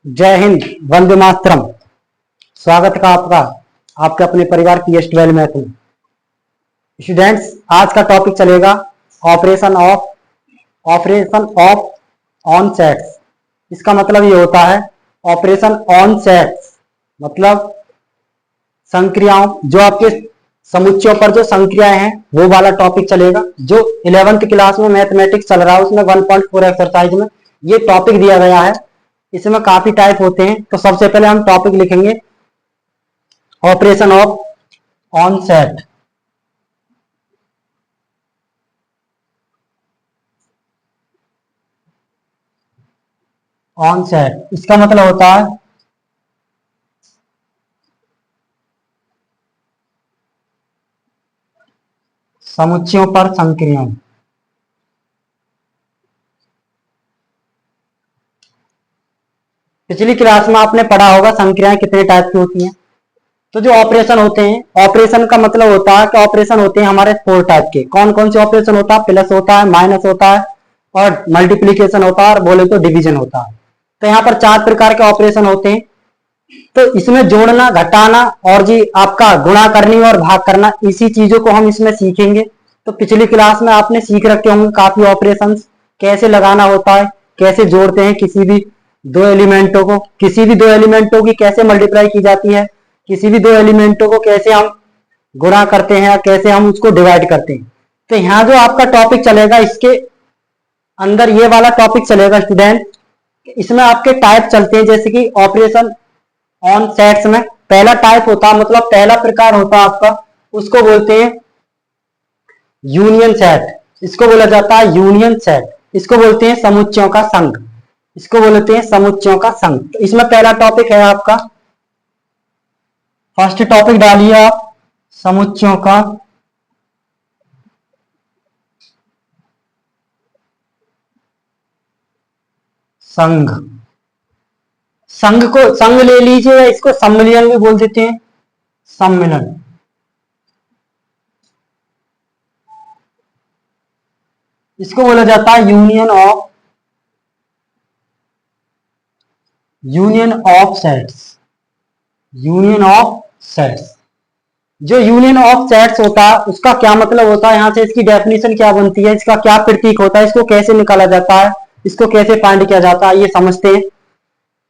जय हिंद, वंदे मातरम। स्वागत का आपका आपके अपने परिवार PS12 मैथ में। स्टूडेंट्स, आज का टॉपिक चलेगा ऑपरेशन ऑफ ऑन सेट्स। इसका मतलब ये होता है ऑपरेशन ऑन सेट्स मतलब संक्रियाओं, जो आपके समुच्चयों पर जो संक्रियाएं हैं वो वाला टॉपिक चलेगा। जो 11th क्लास में मैथमेटिक्स चल रहा है उसमें 1.4 एक्सरसाइज में ये टॉपिक दिया गया है। इसमें काफी टाइप होते हैं, तो सबसे पहले हम टॉपिक लिखेंगे operation of on set. On set इसका मतलब होता है समुच्चयों पर संक्रियाएं। पिछली क्लास में आपने पढ़ा होगा संक्रियाएं कितने टाइप की होती हैं। तो जो ऑपरेशन होते हैं, ऑपरेशन का मतलब होता है कि ऑपरेशन होते हैं हमारे 4 टाइप के। कौन कौन से ऑपरेशन होता है? प्लस होता है, माइनस होता है और मल्टीप्लीकेशन होता है और बोले तो डिवीजन होता है। तो यहाँ पर 4 प्रकार के ऑपरेशन होते हैं। तो इसमें जोड़ना, घटाना और जी आपका गुणा करनी और भाग करना, इसी चीजों को हम इसमें सीखेंगे। तो पिछली क्लास में आपने सीख रखे होंगे काफी ऑपरेशंस, कैसे लगाना होता है, कैसे जोड़ते हैं किसी भी दो एलिमेंटों को, किसी भी दो एलिमेंटों की कैसे मल्टीप्लाई की जाती है, किसी भी दो एलिमेंटों को कैसे हम गुणा करते हैं, कैसे हम उसको डिवाइड करते हैं। तो यहाँ जो आपका टॉपिक चलेगा, इसके अंदर ये वाला टॉपिक चलेगा स्टूडेंट। इसमें आपके टाइप चलते हैं, जैसे कि ऑपरेशन ऑन सेट्स में पहला टाइप होता है, मतलब पहला प्रकार होता है आपका, उसको बोलते हैं यूनियन सेट। इसको बोला जाता है यूनियन सेट। इसको बोलते हैं समुच्चयों का संघ। इसको बोलते हैं समुच्चयों का संघ। तो इसमें पहला टॉपिक है आपका, फर्स्ट टॉपिक डालिए आप, समुच्चयों का संघ। संघ को संघ ले लीजिए, इसको सम्मिलन भी बोल देते हैं, सम्मिलन। इसको बोला जाता है union of sets. Union of sets. जो यूनियन ऑफ सेट्स होता है उसका क्या मतलब होता है, यहां से इसकी डेफिनेशन क्या बनती है, इसका क्या प्रतीक होता है, इसको कैसे निकाला जाता है, इसको कैसे फाइंड किया जाता है, ये समझते हैं।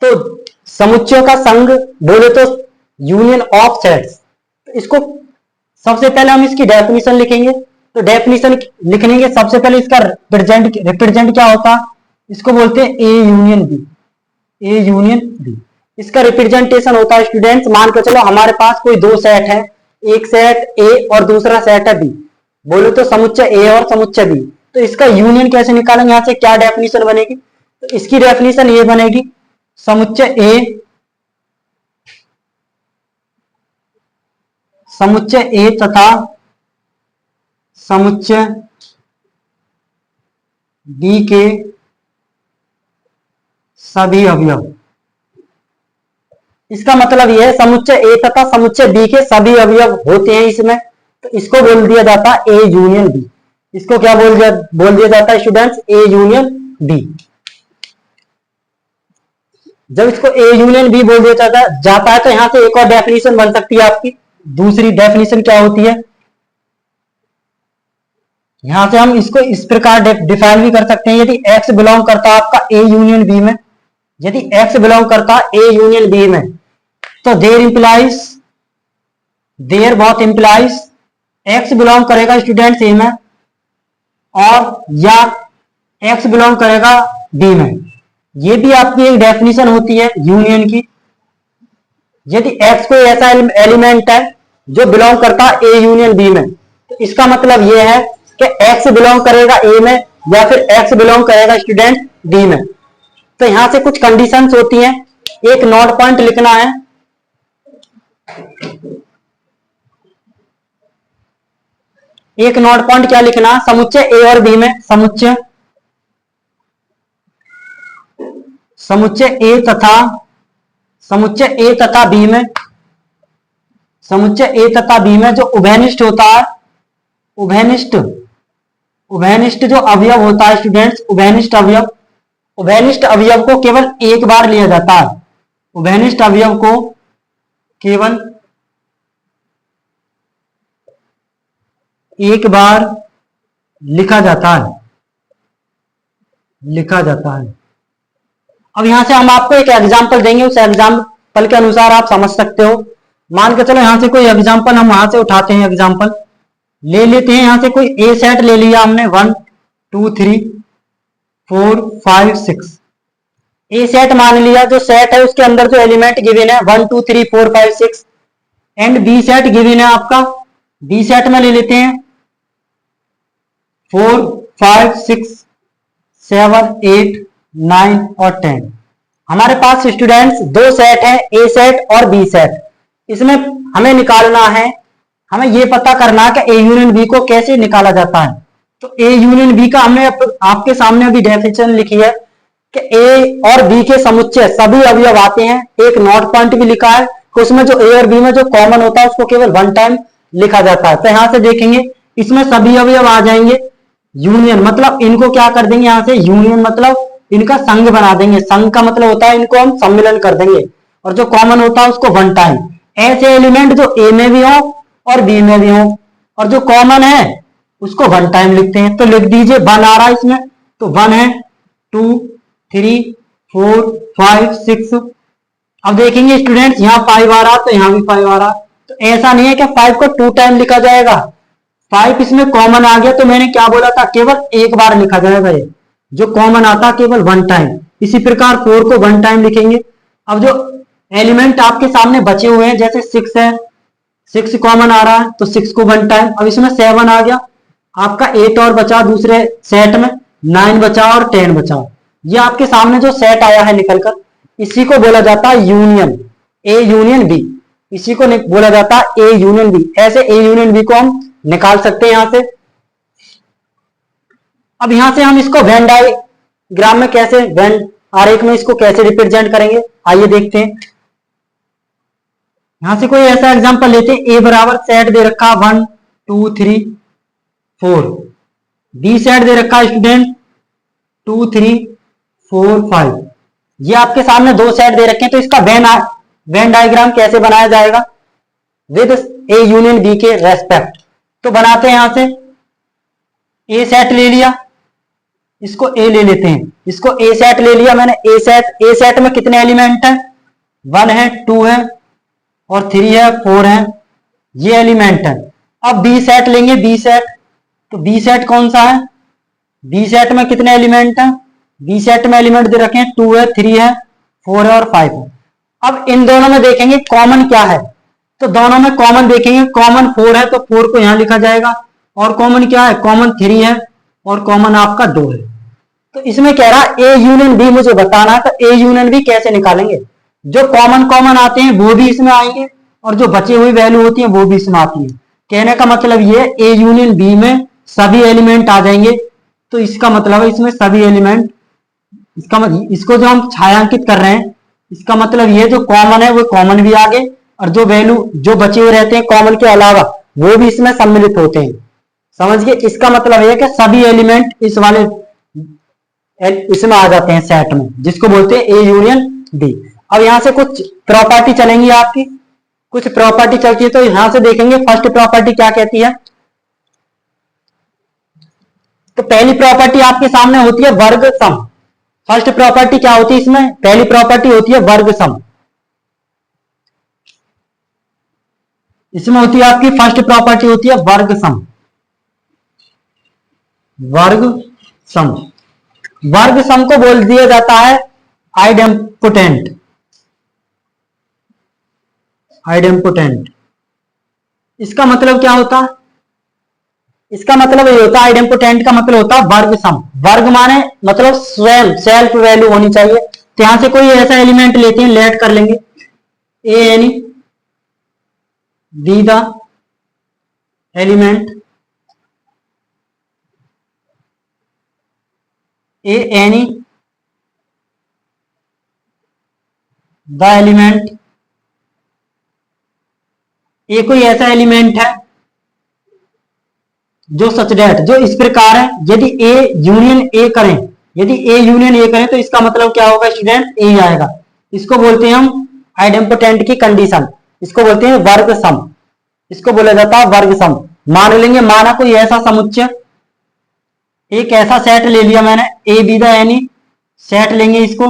तो समुच्चयों का संघ बोले तो यूनियन ऑफ सेट्स। इसको सबसे पहले हम इसकी डेफिनेशन लिखेंगे। तो डेफिनेशन लिखने के सबसे पहले इसका रिप्रेजेंट क्या होता है, इसको बोलते हैं A union B. A union B इसका रिप्रेजेंटेशन होता है स्टूडेंट्स। मान के चलो हमारे पास कोई दो सेट है, एक सेट ए और दूसरा सेट है बी, बोलो तो समुच्चय ए और समुच्चय बी। तो इसका यूनियन कैसे निकालेंगे, यहां से क्या डेफिनेशन बनेगी? तो इसकी डेफिनेशन ये बनेगी, समुच्चय ए तथा समुच्चय बी के सभी अवयव। इसका मतलब यह है समुच्चय ए तथा समुच्चय बी के सभी अवयव होते हैं इसमें। तो इसको बोल दिया जाता है ए यूनियन बी। इसको क्या बोल दिया जाता है स्टूडेंट्स? ए यूनियन बी। जब इसको ए यूनियन बी बोल दिया जाता है तो यहां से एक और डेफिनेशन बन सकती है आपकी। दूसरी डेफिनेशन क्या होती है, यहां से हम इसको इस प्रकार डिफाइन भी कर सकते हैं। यदि एक्स बिलोंग करता है आपका ए यूनियन बी में, यदि एक्स बिलोंग करता है ए यूनियन बी में, तो देयर बहुत इंप्लाइज एक्स बिलोंग करेगा स्टूडेंट्स ए में, और या एक्स बिलोंग करेगा बी में। ये भी आपकी एक डेफिनेशन होती है यूनियन की। यदि एक्स कोई ऐसा एलिमेंट है जो बिलोंग करता है ए यूनियन बी में, तो इसका मतलब यह है कि एक्स बिलोंग करेगा ए में या फिर एक्स बिलोंग करेगा स्टूडेंट बी में। तो यहां से कुछ कंडीशंस होती हैं, एक नोट पॉइंट लिखना है। एक नोट पॉइंट क्या लिखना, समुच्चय ए और बी में, समुच्चय ए तथा बी में, समुच्चय ए तथा बी में जो उभयनिष्ठ होता है, उभयनिष्ठ जो अवयव होता है स्टूडेंट्स, उभयनिष्ठ अवयव को केवल एक बार लिया जाता है। उभयनिष्ठ अवयव को केवल एक बार लिखा जाता है। अब यहां से हम आपको एक एग्जांपल देंगे, उस एग्जांपल के अनुसार आप समझ सकते हो। मान के चलो यहां से कोई एग्जांपल हम वहां से उठाते हैं, एग्जांपल ले लेते हैं। यहां से कोई ए सेट ले लिया हमने, 1 2 3 4 5 6 ए सेट मान लिया। जो सेट है उसके अंदर जो एलिमेंट गिवन है 1 2 3 4 5 6 एंड बी सेट गिवन है आपका। बी सेट में ले लेते हैं 4 5 6 7 8 9 और 10। हमारे पास स्टूडेंट्स दो सेट है, ए सेट और बी सेट। इसमें हमें निकालना है, हमें यह पता करना कि ए यूनियन बी को कैसे निकाला जाता है। तो ए यूनियन बी का हमने आपके सामने अभी डेफिनेशन लिखी है कि ए और बी के समुच्चय सभी अवयव आते हैं। एक नोट पॉइंट भी लिखा है, उसमें जो ए और बी में जो कॉमन होता है उसको केवल वन टाइम लिखा जाता है। तो यहां से देखेंगे इसमें सभी अवयव आ जाएंगे। यूनियन मतलब इनको क्या कर देंगे, यहां से यूनियन मतलब इनका संघ बना देंगे। संघ का मतलब होता है इनको हम सम्मिलन कर देंगे, और जो कॉमन होता है उसको वन टाइम। ऐसे एलिमेंट जो ए में भी हो और बी में भी हो और जो कॉमन है उसको वन टाइम लिखते हैं। तो लिख दीजिए 1 आ रहा है इसमें, तो 1 है, 2 3 4 5 6। अब देखेंगे स्टूडेंट्स यहाँ 5 आ रहा, तो यहाँ भी 5 आ रहा। तो ऐसा नहीं है कि 5 को 2 टाइम लिखा जाएगा, 5 इसमें कॉमन आ गया। तो मैंने क्या बोला था, केवल एक बार लिखा जाएगा। ये जो कॉमन आता केवल वन टाइम। इसी प्रकार 4 को वन टाइम लिखेंगे। अब जो एलिमेंट आपके सामने बचे हुए हैं, जैसे 6 है, 6 कॉमन आ रहा है तो 6 को वन टाइम। अब इसमें 7 आ गया आपका, 8 और बचा दूसरे सेट में, 9 बचा और 10 बचा। ये आपके सामने जो सेट आया है निकलकर, इसी को बोला जाता है यूनियन, ए यूनियन बी। इसी को बोला जाता है ए यूनियन बी। ऐसे ए यूनियन बी को हम निकाल सकते हैं यहां से। अब यहां से हम इसको वेन डायग्राम में कैसे, वेन आरेख में इसको कैसे रिप्रेजेंट करेंगे, आइए देखते हैं। यहां से कोई ऐसा एग्जांपल लेते हैं, ए बराबर सेट दे रखा 1 2 3 4, बी सेट दे रखा स्टूडेंट 2 3 4 5। ये आपके सामने दो सेट दे रखे हैं। तो इसका वेन डायग्राम कैसे बनाया जाएगा, विद ए यूनियन बी के रेस्पेक्ट। तो बनाते हैं, यहां से ए सेट ले लिया, इसको ए ले लेते हैं, इसको ए सेट ले लिया मैंने। ए सेट में कितने एलिमेंट हैं, 1 है, 2 है और 3 है, 4 है, ये एलिमेंट है। अब बी सेट लेंगे, बी सेट, तो बी सेट कौन सा है, बी सेट में कितने एलिमेंट हैं, बी सेट में एलिमेंट दे रखे हैं 2 है, 3 है, 4 है और 5 है। अब इन दोनों में देखेंगे कॉमन क्या है, तो दोनों में कॉमन देखेंगे, कॉमन 4 है तो 4 को यहां लिखा जाएगा। और कॉमन क्या है, कॉमन 3 है और कॉमन आपका 2 है। तो इसमें कह रहा ए यूनियन बी मुझे बताना, तो ए यूनियन बी कैसे निकालेंगे, जो कॉमन आते हैं वो भी इसमें आएंगे और जो बची हुई वैल्यू होती है वो भी इसमें आती है। कहने का मतलब ये ए यूनियन बी में सभी एलिमेंट आ जाएंगे। तो इसका मतलब है इसमें सभी एलिमेंट, इसको जो हम छायांकित कर रहे हैं, इसका मतलब ये जो कॉमन है वो कॉमन भी आगे, और जो वैल्यू जो बचे हुए रहते हैं कॉमन के अलावा वो भी इसमें सम्मिलित होते हैं। समझिए, इसका मतलब है कि सभी एलिमेंट इस वाले इसमें आ जाते हैं सेट में, जिसको बोलते हैं ए यूनियन बी। अब यहां से कुछ प्रॉपर्टी चलेंगी आपकी, कुछ प्रॉपर्टी चलती है। तो यहां से देखेंगे फर्स्ट प्रॉपर्टी क्या कहती है। तो पहली प्रॉपर्टी आपके सामने होती है वर्ग सम। फर्स्ट प्रॉपर्टी क्या होती है इसमें, पहली प्रॉपर्टी होती है वर्ग सम। इसमें होती है आपकी फर्स्ट प्रॉपर्टी होती है वर्ग सम। वर्ग सम, वर्ग सम को बोल दिया जाता है आइडेम्पोटेंट। आइडेम्पोटेंट इसका मतलब क्या होता है, इसका मतलब ये होता है, आइडेम्पोटेंट का मतलब होता है वर्ग सम। वर्ग माने मतलब स्वयं सेल्फ वैल्यू होनी चाहिए। तो यहां से कोई ऐसा एलिमेंट लेते हैं, लेट कर लेंगे A any B the element, A any the element. A कोई ऐसा एलिमेंट है जो सच डेट, जो इस प्रकार है, यदि ए यूनियन ए करें, यदि ए यूनियन ए करें तो इसका मतलब क्या होगा स्टूडेंट, ए आएगा। इसको बोलते हैं हम आइडेम्पोटेंट की कंडीशन, इसको बोलते हैं वर्ग सम, इसको बोला जाता है वर्ग सम। मान लेंगे, माना कोई ऐसा समुच्चय, एक ऐसा सेट ले लिया मैंने, A B the any set लेंगे, इसको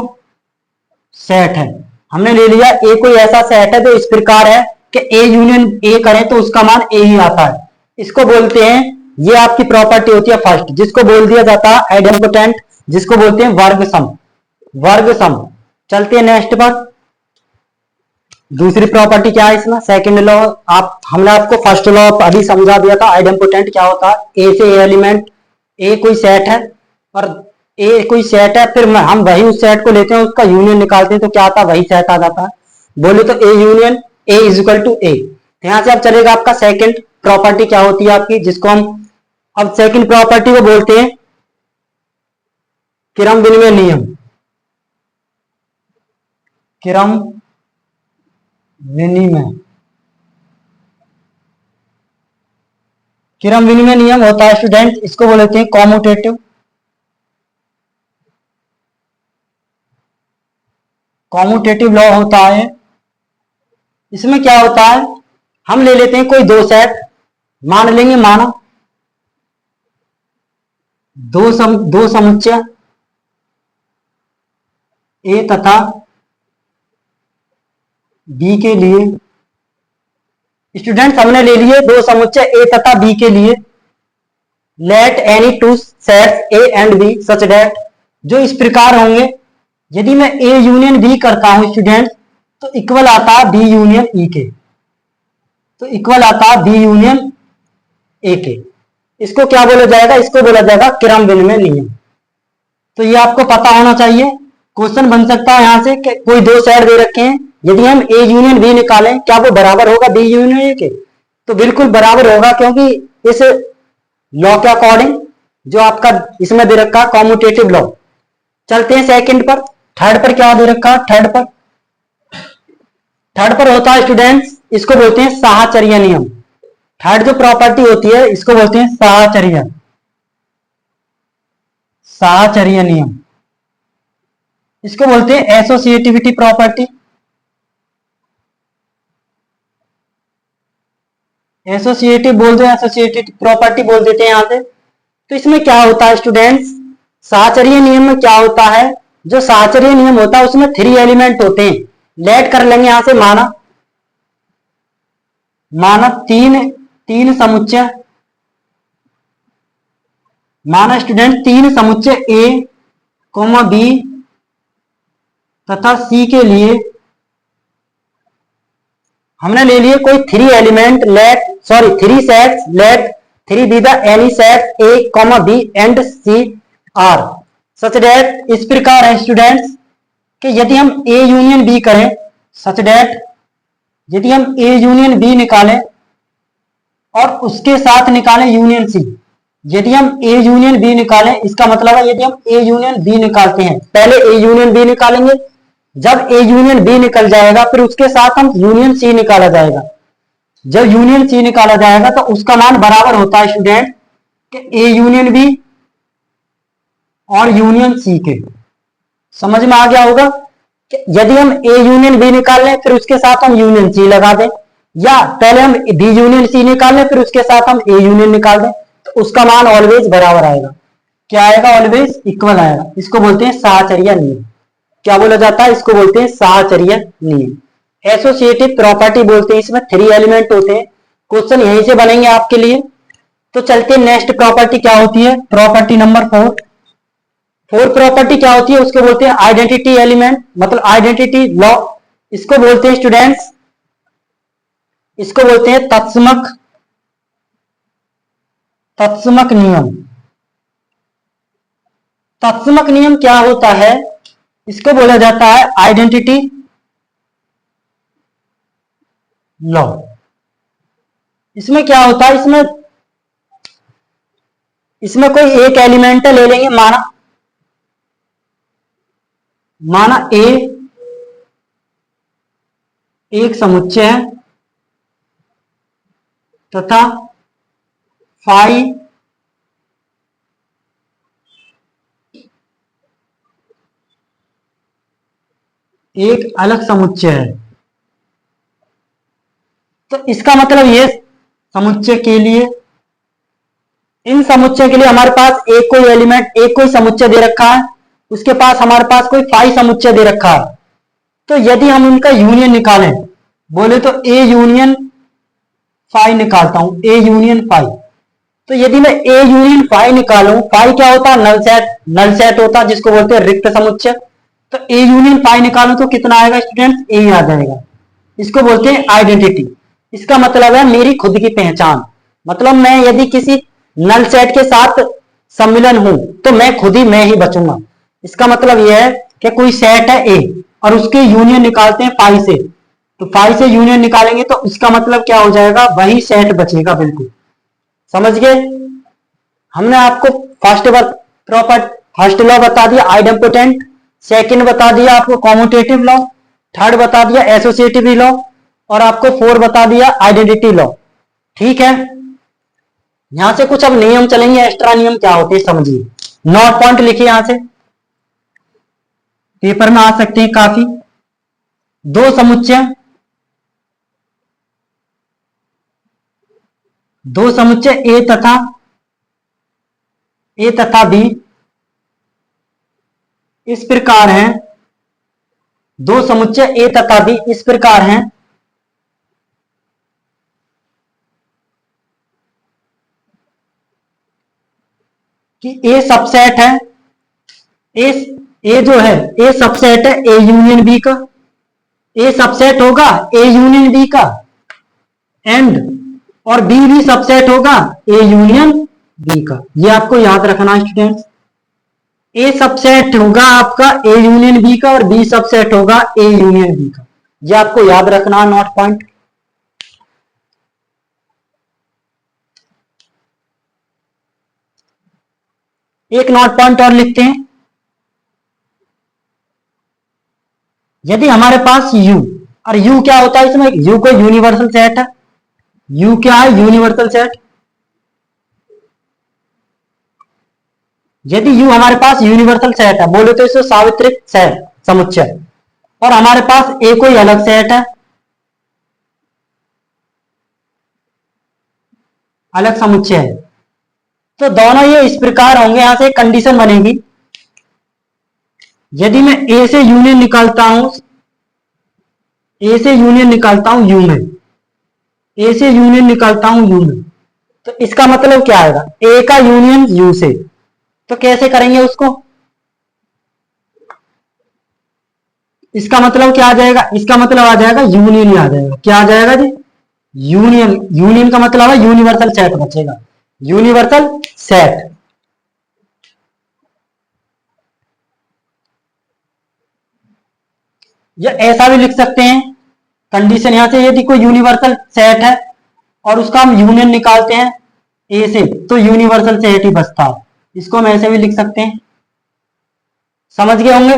सेट है, हमने ले लिया ए कोई ऐसा सेट है जो इस प्रकार है कि ए यूनियन ए करें तो उसका मान ए ही आता है, इसको बोलते हैं, ये आपकी प्रॉपर्टी होती है फर्स्ट, जिसको बोल दिया जाता है आइडेम्पोटेंट, जिसको बोलते हैं वर्ग सम, वर्ग सम। चलते हैं नेक्स्ट पर, दूसरी प्रॉपर्टी क्या है इसमें, सेकंड लॉ। आप हमने आपको फर्स्ट लॉ अभी समझा दिया था, आइडेम्पोटेंट क्या होता है, ए से एलिमेंट, ए कोई सेट है और ए कोई सेट है, फिर हम वही उस सेट को लेते हैं, उसका यूनियन निकालते हैं तो क्या आता है, वही सेट आ जाता है। बोले तो A union A is equal to A. यहां से अब चलेगा आपका सेकंड प्रॉपर्टी क्या होती है आपकी, जिसको हम अब सेकंड प्रॉपर्टी को बोलते हैं क्रम विनिमय नियम, क्रम विनिमय, क्रम विनिमय नियम होता है स्टूडेंट, इसको बोलते हैं कॉम्यूटेटिव, कॉम्यूटेटिव लॉ होता है। इसमें क्या होता है, हम ले लेते हैं कोई दो सेट, मान लेंगे, माना दो समुच्चय ए तथा बी के लिए, स्टूडेंट्स हमने ले लिए दो समुच्चय ए तथा बी के लिए, let any two sets A and B such that, जो इस प्रकार होंगे, यदि मैं ए यूनियन बी करता हूं स्टूडेंट तो इक्वल आता है बी यूनियन ई के, तो इक्वल आता है बी यूनियन ए के, इसको क्या बोला जाएगा, इसको बोला जाएगा क्रम विनिमय नियम। तो ये आपको पता होना चाहिए, क्वेश्चन बन सकता है यहां से कि कोई दो सेट दे रखे हैं, यदि हम ए यूनियन बी निकालें क्या वो बराबर होगा बी यूनियन ए के, तो बिल्कुल बराबर होगा, क्योंकि इस लॉ के अकॉर्डिंग जो आपका इसमें दे रखा है कॉम्यूटेटिव लॉ। चलते हैं सेकंड पर, थर्ड पर क्या दे रखा है, थर्ड पर होता है स्टूडेंट्स, इसको बोलते हैं साहचर्य नियम। थर्ड जो प्रॉपर्टी होती है इसको बोलते हैं साहचर्य, साहचर्य नियम, इसको बोलते हैं एसोसिएटिविटी प्रॉपर्टी, एसोसिएटिव बोलते हैं, एसोसिएटिव प्रॉपर्टी बोल देते हैं यहां से। तो इसमें क्या होता है स्टूडेंट्स, साहचर्य नियम में क्या होता है, जो साहचर्य नियम होता है उसमें थ्री एलिमेंट होते हैं, लेट कर लेंगे यहां से, माना माना तीन समुच्चय, माना स्टूडेंट तीन समुच्चय ए कोमा बी तथा सी के लिए हमने ले लिए कोई three element, let sorry three sets, let three be the any set A comma B and C are such that, इस प्रकार है स्टूडेंट्स कि यदि हम ए यूनियन बी करें, सच डेट यदि हम ए यूनियन बी निकालें और उसके साथ निकालें यूनियन सी, यदि हम ए यूनियन बी निकालें, इसका मतलब है यदि हम ए यूनियन बी निकालते हैं, पहले ए यूनियन बी निकालेंगे, जब ए यूनियन बी निकल जाएगा फिर उसके साथ हम यूनियन सी निकाला जाएगा, जब यूनियन सी निकाला जाएगा तो उसका मान बराबर होता है स्टूडेंट कि ए यूनियन बी और यूनियन सी के। समझ में आ गया होगा कि यदि हम ए यूनियन बी निकाल लें फिर उसके साथ हम यूनियन सी लगा दें, या पहले हम बी यूनियन सी निकाल लें फिर उसके साथ हम ए यूनियन निकाल दें, तो उसका मान ऑलवेज बराबर आएगा, क्या आएगा, ऑलवेज इक्वल आएगा, इसको बोलते हैं साहचर्य नियम। क्या बोला जाता है, इसको बोलते हैं साहचर्य नियम, एसोसिएटिव प्रॉपर्टी बोलते हैं, इसमें थ्री एलिमेंट होते हैं, क्वेश्चन यहीं से बनेंगे आपके लिए। तो चलते नेक्स्ट प्रॉपर्टी क्या होती है, property number four. Four property क्या होती है, उसको बोलते हैं आइडेंटिटी एलिमेंट, मतलब आइडेंटिटी लॉ, इसको बोलते हैं स्टूडेंट्स, इसको बोलते हैं तत्समक नियम। तत्समक नियम क्या होता है, इसको बोला जाता है आइडेंटिटी लॉ। इसमें क्या होता है, इसमें कोई एक एलिमेंट ले लेंगे, माना माना ए एक समुच्चय है तथा फाई एक अलग समुच्चय है। तो इसका मतलब ये समुच्चय के लिए, इन समुच्चय के लिए हमारे पास एक कोई एलिमेंट, एक कोई समुच्चय दे रखा है, उसके पास हमारे पास कोई फाई समुच्चय दे रखा है। तो यदि हम उनका यूनियन निकालें, बोले तो ए यूनियन फाई निकालता हूं, ए यूनियन फाई। तो यदि मैं ए यूनियन फाई निकालूं, फाई क्या होता है? नल सेट, नल सेट होता है जिसको बोलते हैं रिक्त समुच्चय। तो ए यूनियन फाई निकालूं तो कितना आएगा स्टूडेंट्स? ए आ जाएगा। इसको बोलते हैं आइडेंटिटी। इसका मतलब है मेरी खुद की पहचान। मतलब मैं यदि किसी नल सेट के साथ सम्मिलन हूं तो मैं खुद ही मैं ही बचूंगा। इसका मतलब यह है कि कोई सेट है ए और उसके यूनियन निकालते हैं फाई से, तो फाई से यूनियन निकालेंगे तो इसका मतलब क्या हो जाएगा? वही सेट बचेगा। बिल्कुल समझ गए? हमने आपको फर्स्ट लॉ बता दिया आइडेम्पोटेंट, सेकंड बता दिया आपको कॉम्यूटेटिव लॉ, थर्ड बता दिया एसोसिएटिव लॉ, और आपको फोर बता दिया आइडेंटिटी लॉ। ठीक है, यहां से कुछ अब नियम चलेंगे, एक्स्ट्रा नियम क्या होते हैं समझिए। नोट पॉइंट लिखिए, यहां से पेपर में आ सकते हैं काफी। दो समुच्चय, दो समुच्चय ए तथा बी इस प्रकार हैं। दो समुच्चय ए तथा बी इस प्रकार हैं कि ए सबसेट है, ए जो है ए सबसेट है ए यूनियन बी का, ए सबसेट होगा ए यूनियन बी का, एंड और बी भी सबसेट होगा ए यूनियन बी का। ये आपको याद रखना स्टूडेंट्स। ए सबसेट होगा आपका ए यूनियन बी का और बी सबसेट होगा ए यूनियन बी का। ये आपको याद रखना, नोट पॉइंट। एक नोट पॉइंट और लिखते हैं। यदि हमारे पास u, और u क्या होता है इसमें? u कोई यूनिवर्सल सेट है। u क्या है? Universal set. यदि u हमारे पास यूनिवर्सल सेट है, बोले तो इसे सावित्रिक सेट समुच्चय, और हमारे पास a कोई अलग सेट है, अलग समुच्चय है, तो दोनों ये इस प्रकार होंगे। यहां से कंडीशन बनेगी, यदि मैं a से यूनियन निकालता हूं, ए से यूनियन निकालता हूं यू में, ए से यूनियन निकालता हूं यू में, तो इसका मतलब क्या आएगा? ए का यूनियन यू से। तो कैसे करेंगे उसको? इसका मतलब क्या आ जाएगा? इसका मतलब आ जाएगा यूनियन ही आ जाएगा। क्या आ जाएगा जी? यूनियन। यूनियन का मतलब है यूनिवर्सल सेट बचेगा, यूनिवर्सल सेट। या ऐसा भी लिख सकते हैं कंडीशन यहां से, यदि कोई यूनिवर्सल सेट है और उसका हम यूनियन निकालते हैं ए से, तो यूनिवर्सल सेट ही बचता है। इसको हम ऐसे भी लिख सकते हैं। समझ गए होंगे?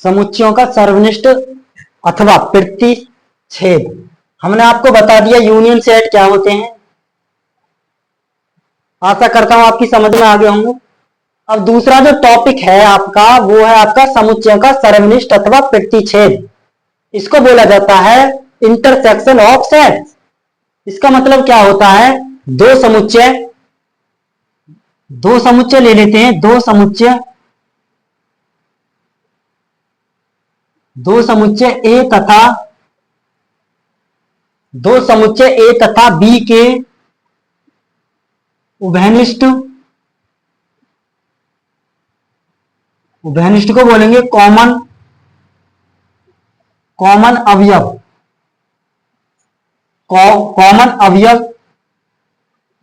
समुच्चयों का सर्वनिष्ठ अथवा प्रतिच्छेद। हमने आपको बता दिया यूनियन सेट क्या होते हैं। आशा करता हूं आपकी समझ में आ गए होंगे। अब दूसरा जो टॉपिक है आपका, वो है आपका समुच्चयों का सर्वनिष्ठ अथवा प्रतिच्छेद। इसको बोला जाता है इंटरसेक्शन ऑफ सेट्स। इसका मतलब क्या होता है? दो समुच्चय ले लेते हैं, दो समुच्चय ए तथा बी के उभयनिष्ठ को बोलेंगे कॉमन अवयव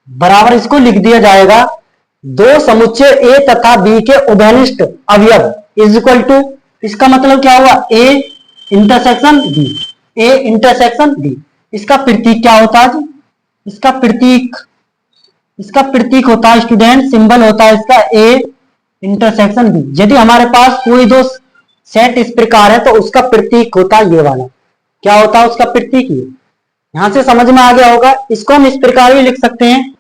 बराबर, इसको लिख दिया जाएगा दो समुच्चय ए तथा बी के उभयनिष्ठ अवयव इज इक्वल टू, इसका मतलब क्या हुआ? A intersection B, A intersection B. इसका प्रतीक क्या होता है? इसका प्रतीक होता है स्टूडेंट, सिंबल होता है इसका ए इंटरसेक्शन बी। यदि हमारे पास कोई दो सेट इस प्रकार है तो उसका प्रतीक होता है ये वाला। क्या होता है उसका प्रतीक? ये। यहां से समझ में आ गया होगा। इसको हम इस प्रकार भी लिख सकते हैं,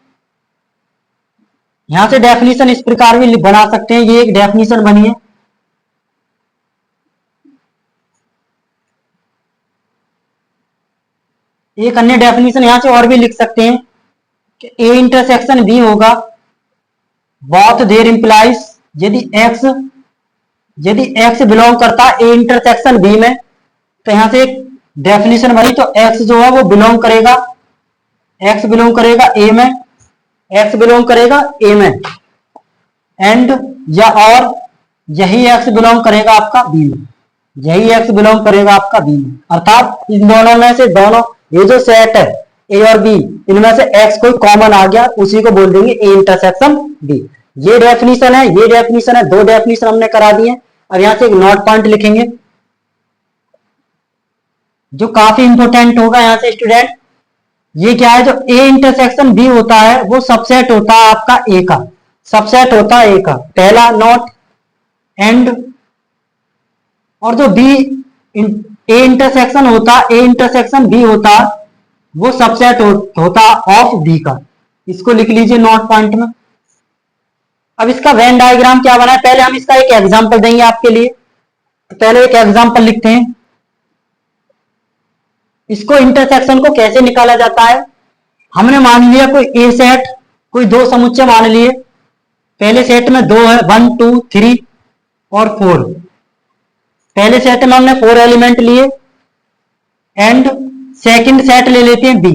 यहां से डेफिनेशन इस प्रकार भी बना सकते हैं। ये एक डेफिनेशन बनी है एक अन्य डेफिनेशन यहां से और भी लिख सकते हैं कि ए इंटरसेक्शन बी होगा बोथ देयर इंप्लाइज, यदि एक्स बिलोंग करता है ए इंटरसेक्शन बी में, तो यहां से एक डेफिनेशन बनी, तो एक्स जो है वो बिलोंग करेगा, एक्स बिलोंग करेगा ए में, एक्स बिलोंग करेगा ए में, एंड या और यही एक्स बिलोंग करेगा आपका बी में, यही एक्स बिलोंग करेगा आपका बी में। अर्थात इन दोनों में से दोनों ये जो सेट है ए और बी, इनमें से एक्स कोई कॉमन आ गया, उसी को बोल देंगे ए इंटरसेक्शन बी। ये डेफिनेशन है, ये डेफिनेशन है, दो डेफिनेशन हमने करा दिए। अब यहां से एक नोट पॉइंट लिखेंगे जो काफी इंपोर्टेंट होगा यहां से स्टूडेंट। ये क्या है, जो ए इंटरसेक्शन बी होता है वो सबसेट होता है आपका ए का, सबसेट होता है ए का, पहला नोट। एंड और जो बी ए इंटरसेक्शन होता, ए इंटरसेक्शन बी होता, वो सबसेट होता ऑफ बी का। इसको लिख लीजिए नोट पॉइंट में। अब इसका वेन डायग्राम क्या बना है, पहले हम इसका एक एग्जांपल देंगे आपके लिए। तो पहले एक एग्जांपल लिखते हैं, इसको इंटरसेक्शन को कैसे निकाला जाता है। हमने मान लिया कोई ए सेट, कोई दो समुच्चय मान लिए। पहले सेट में दो है, 1 2 3 और 4। पहले सेट में हमने 4 एलिमेंट लिए। एंड सेकंड सेट ले लेते हैं बी।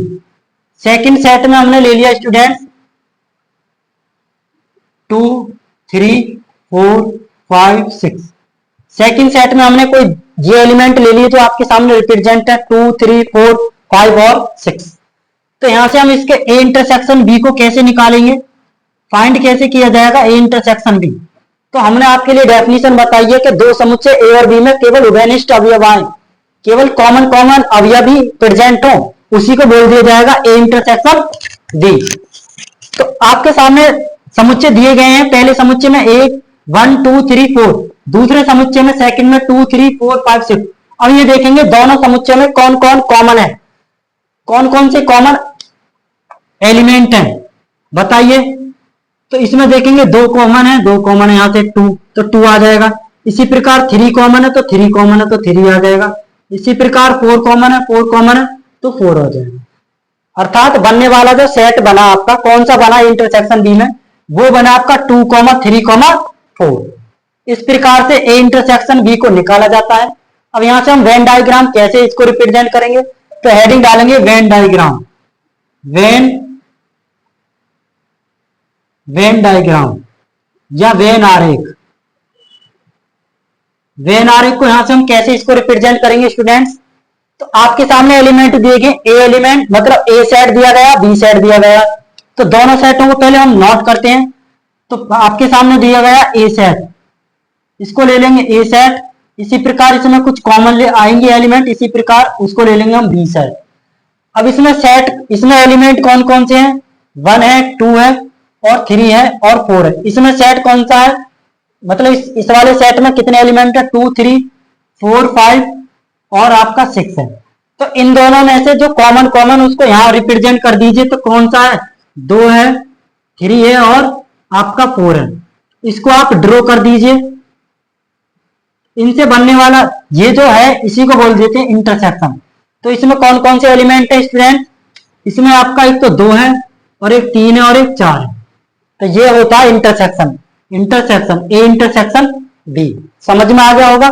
सेकंड सेट में हमने ले लिया स्टूडेंट 2 3 4 5 6। सेकंड सेट में हमने कोई ये एलिमेंट ले लिए जो आपके सामने रिप्रेजेंट है 2 3 4 5 और 6। तो यहां से हम इसके ए इंटरसेक्शन बी को कैसे निकालेंगे, फाइंड कैसे किया जाएगा ए इंटरसेक्शन बी। तो हमने आपके लिए डेफिनेशन बताई है कि दो समुच्चय ए और बी में केवल उभयनिष्ठ अवयव आए, केवल कॉमन कॉमन अवयव भी प्रेजेंट हो, उसी को बोल दिया जाएगा ए इंटरसेक्शन बी। तो आपके सामने समुच्चय दिए गए हैं, पहले समुच्चय में ए 1 2 3 4, दूसरे समुच्चय में सेकंड में 2 3 4 5 6। अब ये देखेंगे दोनों समुच्चय में कौन कौन कॉमन है, कौन कौन से कॉमन एलिमेंट हैं बताइए। तो इसमें देखेंगे 2 कॉमन है, 2 कॉमन है, यहां से 2 तो 2 आ जाएगा। इसी प्रकार 3 कॉमन है तो 3 कॉमन है तो 3 आ जाएगा। इसी प्रकार 4 कॉमन है, 4 कॉमन है तो 4 आ जाएगा। अर्थात बनने वाला जो सेट बना आपका, कौन सा बना इंटरसेक्शन बी में, वो बना आपका 2 3 4। इस प्रकार से ए इंटरसेक्शन बी को निकाला जाता है। अब यहां से हम वेन डायग्राम कैसे इसको रिप्रेजेंट करेंगे, तो हेडिंग डालेंगे वेन डायग्राम, वेन डायग्राम या वेन आरेख। वेन आरेख को यहां से हम कैसे इसको रिप्रेजेंट करेंगे स्टूडेंट्स। तो आपके सामने एलिमेंट दिए गए, ए एलिमेंट मतलब ए सेट दिया गया, बी सेट दिया गया। तो दोनों सेटों को पहले हम नोट करते हैं। तो आपके सामने दिया गया ए सेट, इसको ले लेंगे ए सेट। इसी प्रकार इसमें कुछ कॉमन ले आएंगे एलिमेंट, इसी प्रकार उसको ले लेंगे हम बी सेट। अब इसमें सेट, इसमें एलिमेंट कौन कौन से हैं, 1 है 2 है और 3 है और 4 है। इसमें सेट कौन सा है, मतलब इस वाले सेट में कितने एलिमेंट है, 2 3 4 5 और आपका 6 है। तो इन दोनों में से जो कॉमन कॉमन उसको यहां रिप्रेजेंट कर दीजिए। तो कौन सा है, 2 है 3 है और आपका 4 है। इसको आप ड्रॉ कर दीजिए। इनसे बनने वाला ये जो है इसी को बोल देते हैं इंटरसेक्शन। तो इसमें कौन कौन से एलिमेंट है स्टूडेंट, इसमें आपका एक तो 2 है और एक 3 है और एक 4 है। तो ये होता है intersection, intersection A intersection B. समझ में आ गया होगा।